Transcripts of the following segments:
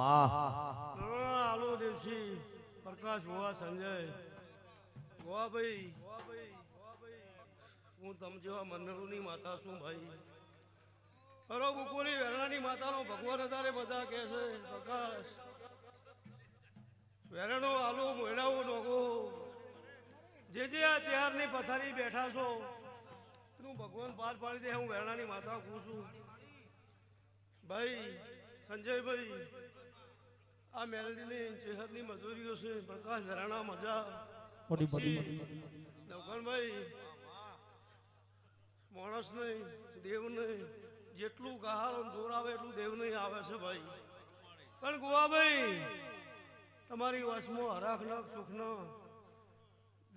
આલો દેવસી પ્રકાશ ભુવા સંજય ગોવા ભાઈ હું તમ જેવા મંડળોની માતા છું ભાઈ. અરો બુકોની વેરણાની માતાનો ભગવાન તારે બધા કહે છે પ્રકાશ વેરણો આલો મોયડાઓ નોગો જે આ ચેહરની પથારી બેઠા છો એનું ભગવાન પાર પાડી દે. હું વેરણાની માતા કહું છું ભાઈ સંજયભાઈ. આ મેલડીની ચેહરની મજૂરીઓ છે પ્રકાશ વેરાણા મજા નવકણભાઈ માણસ નહીં દેવ નહીં જેટલું ગહારો જોર આવે એટલું દેવ નહીં આવે છે ભાઈ. પણ ગુવાભાઈ તમારી વશમાં હરાખના સુખના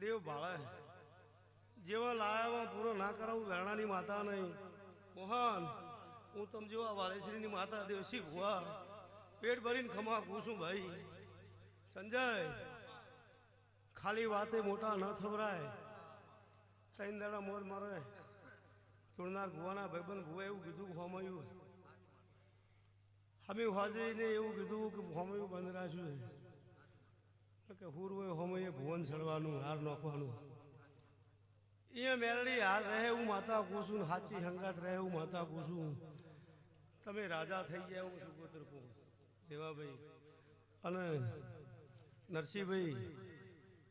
દેવ ભાળે જેવા લાયામાં પૂરો ના કરાવું વેરણાની માતા નહીં મોહન હું તમ જેવા વાલેશ્રીની માતા દેવસી ભુવા પેટ ભરીને ખમા પૂછું ભાઈ. સંજય ખાલી વાતે મોટા ન થવરાય. ત્રણ દાડા મોર મારે તોડનાર ભુવાના ભાઈબંધ ભુવા એવું કીધું હોમયું અમે હાજરીને એવું કીધું કે હોમયું બંધ રાખ્યું કે હુર હોય હોમયે ભુવન ચડવાનું હાર નાખવાનું. એ મેલડી હાર રહે એવું માતા પૂછું સાચી હંગાત રહે એવું માતા પૂછું. તમે રાજા થઈ ગયા હું સુગોત્ર કહું દેવાભાઈ અને નરસિંહભાઈ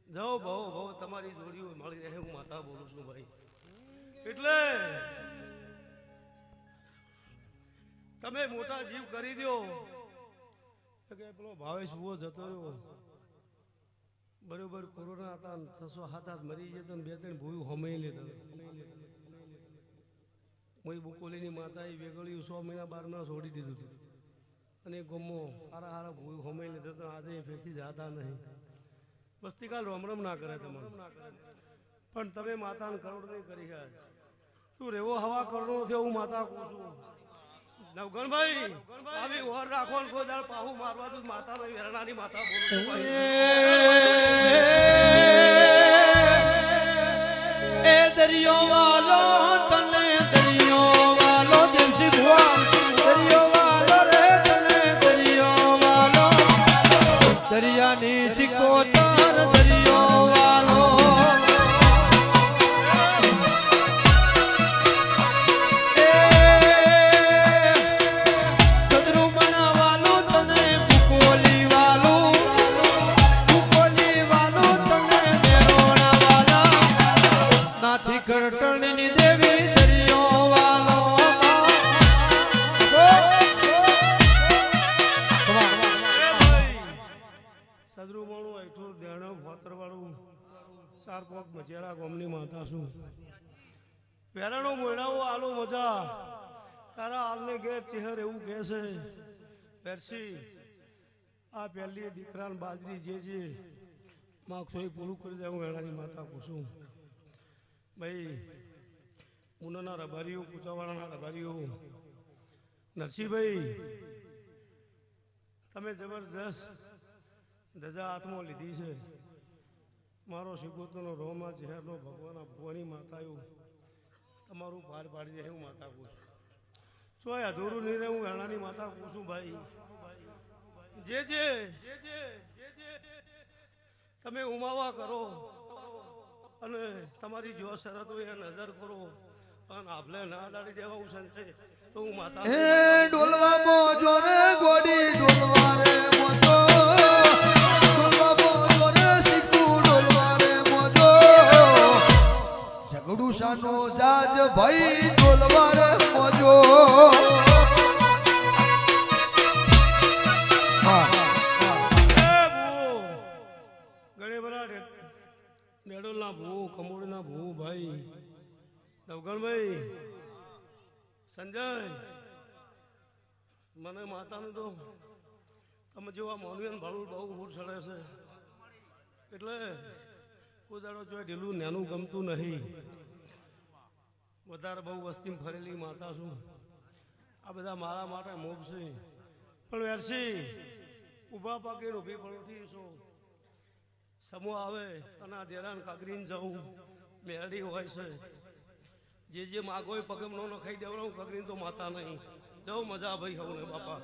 જાઓ ભાવ તમારી જોડીઓ મળી રહે હું માતા બોલું છું ભાઈ. એટલે તમે મોટા જીવ કરી દો કે પેલો ભાવેશ ઉભો જતો રહ્યો બરોબર કોરોના હતા 600 7 મરી જતો 2-3 ભૂયું હમાઈ લેતા. મોઈ બુકોલીની માતા એ વેગળ્યું 100 મહિના 12 મહિના છોડી દીધું હતું અને ગમો હારા ભૂયું હમાઈ લેતા તો આજે ફેરથી જાતા નહીં. વસ્તીકાલ રોમરમ ના કરે તમારે પણ તમે માતાને કરોડ નહીં કરી ગયા. તું રેવો હવા કરોડો થયો હું માતા કહું છું. નવગણભાઈ આવી ઓર રાખો ને કોઈ દાળ પાહુ મારવા તું માતા નહીં વેરણાની માતા બોલું એ દરિયો વાલો તને દરિયો વાલો દેવસી ભુવા દરિયો વાલો રે તને દરિયો વાલો દરિયાની સિકોતર દરિયો વાલો કરટણની દેવી દરિયો વાલો સદરુ માણું એટલું દેણો ફોતર વાળું 4 પોક મચેરા ગોમની માતા છું. વેરાણો મોયડાઓ આલો મજા તારા હાલને ઘેર ચહેર એવું કહે છે વેરસી આ પહેલી દીકરાને બાજરી જે માગશો એ પૂરું કરી દે. હું વેરાણી માતા પૂછું ભાઈ. ઉનાના રબારીઓ કુચાવાળાના રબારીઓ નરસિંહભાઈ તમે જબરજસ્ત ધજા હાથમાં લીધી છે. મારો સિકોતરનો રોમા ચહેરનો ભગવાન ભુવાની માતાઓ તમારું પાર પાડી દે હું માતા પૂછું. ચોય અધૂરું નહીં રહે હું વેરણાની માતા પૂછું ભાઈ. જે તમે ઉમાવા કરો અને તમારી જો શરત હોય એ નજર કરો અને આપલે ના ડાળી દેવા હું સંજય તો હું માતા એ ડોલવા મોજો રે ગોડી ડોલવા રે મોજો ડોલવા મોજો રે સિકુ ડોલવા રે મોજો ઝઘડું સાનો જાજ ભાઈ ડોલવા રે મોજો મેડોલના ભૂ કમોડના ભૂ ભાઈ નવગણભાઈ સંજય મને માતાનું તો તમે જેવા માનવીને ભાડું બહુ હુર ચડે છે એટલે કોઈ દાડો જો ઢીલું નાનું ગમતું નહીં. વધારે બહુ વસ્તી ફરેલી માતા છું. આ બધા મારા માટે મોભ છે પણ વેરસી ઊભા પાકીને ઊભી પડોઠી છો સમૂહ આવે અને આ દેરાન કાગરીને જાઉં મેરડી હોય છે જે માગો પગમણો ખાઈ દેવડાવું કાગરીને તો માતા નહીં જાઉં મજા ભાઈ હવે બાપા.